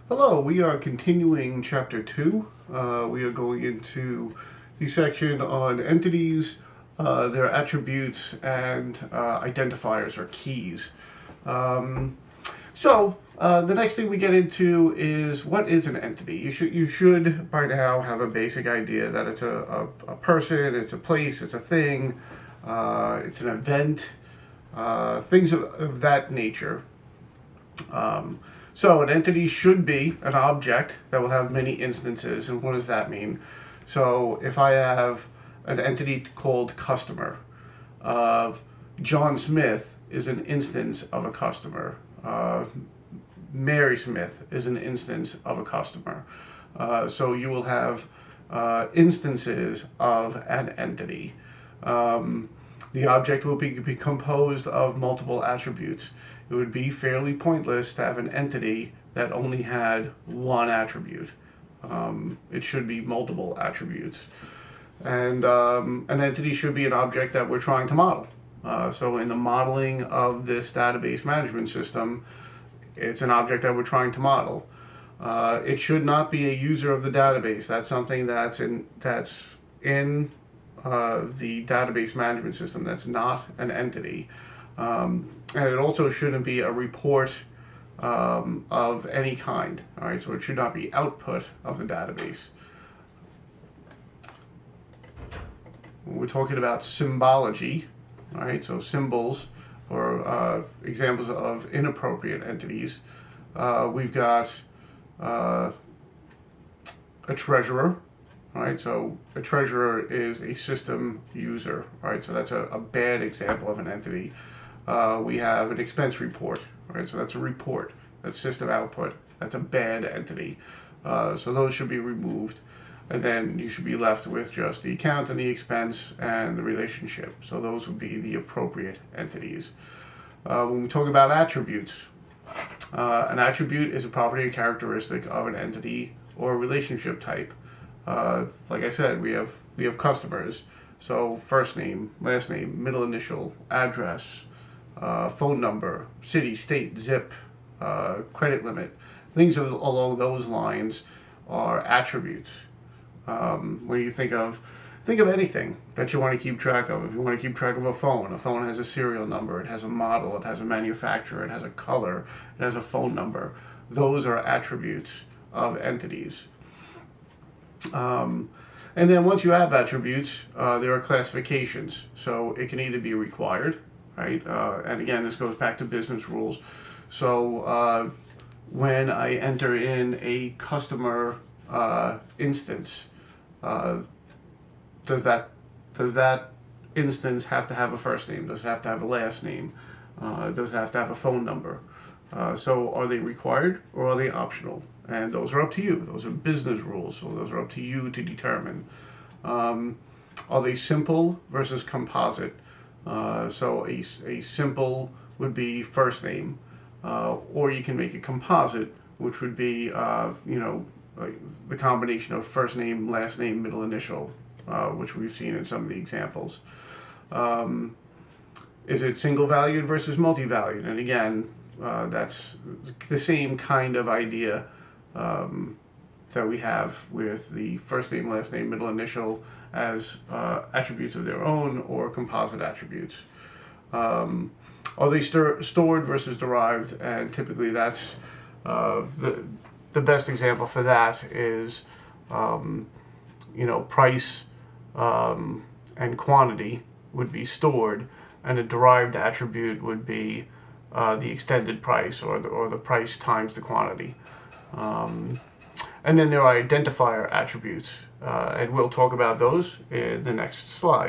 Hello, we are continuing Chapter 2. We are going into the section on entities, their attributes, and identifiers or keys. The next thing we get into is what is an entity. You should by now have a basic idea that it's a person, it's a place, it's a thing, it's an event, things of that nature. So an entity should be an object that will have many instances. And what does that mean? So if I have an entity called customer, John Smith is an instance of a customer. Mary Smith is an instance of a customer. So you will have instances of an entity. The object will be composed of multiple attributes. It would be fairly pointless to have an entity that only had one attribute. It should be multiple attributes. And an entity should be an object that we're trying to model. So in the modeling of this database management system, it's an object that we're trying to model. It should not be a user of the database. That's something that's in the database management system. That's not an entity. And it also shouldn't be a report of any kind. All right, so it should not be output of the database. We're talking about symbology. All right, so symbols or examples of inappropriate entities. We've got a treasurer. All right, so a treasurer is a system user. All right, so that's a bad example of an entity. We have an expense report. All right, so that's a report. That's system output. That's a bad entity. So those should be removed. And then you should be left with just the account and the expense and the relationship. So those would be the appropriate entities. When we talk about attributes, an attribute is a property or characteristic of an entity or relationship type. Like I said, we have customers. So first name, last name, middle initial, address, phone number, city, state, zip, credit limit. Things along those lines are attributes. When you think of anything that you want to keep track of. If you want to keep track of a phone has a serial number, it has a model, it has a manufacturer, it has a color, it has a phone number. Those are attributes of entities. And then once you have attributes, there are classifications. So it can either be required, right? And again, this goes back to business rules. So when I enter in a customer instance, does that instance have to have a first name? Does it have to have a last name? Does it have to have a phone number? So are they required or are they optional? And those are up to you. Those are business rules, so those are up to you to determine. Are they simple versus composite? So a simple would be first name, or you can make a composite, which would be the combination of first name, last name, middle initial, which we've seen in some of the examples. Is it single valued versus multi-valued? And again, that's the same kind of idea that we have with the first name, last name, middle initial as attributes of their own or composite attributes. Are they stored versus derived? And typically that's the best example for that is price and quantity would be stored, and a derived attribute would be the extended price or the price times the quantity. And then there are identifier attributes, and we'll talk about those in the next slide.